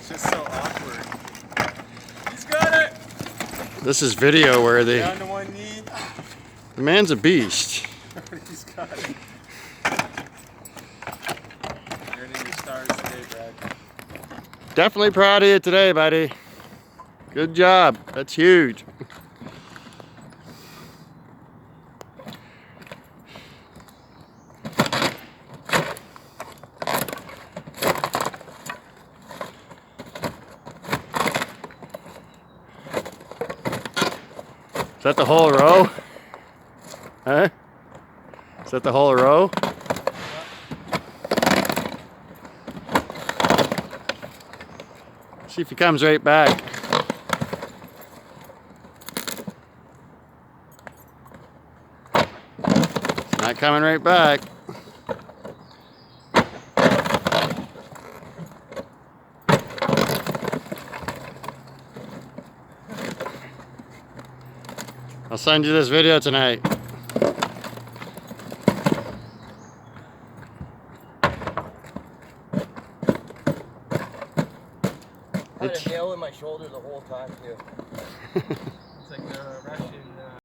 It's just so awkward. He's got it! This is video worthy. Down to one knee. The man's a beast. He's got it. Earning your stars today, Brad. Definitely proud of you today, buddy. Good job. That's huge. Is that the whole row? Huh? Is that the whole row? See if he comes right back. He's not coming right back. I'll send you this video tonight. I had a nail in my shoulder the whole time too. It's like the Russian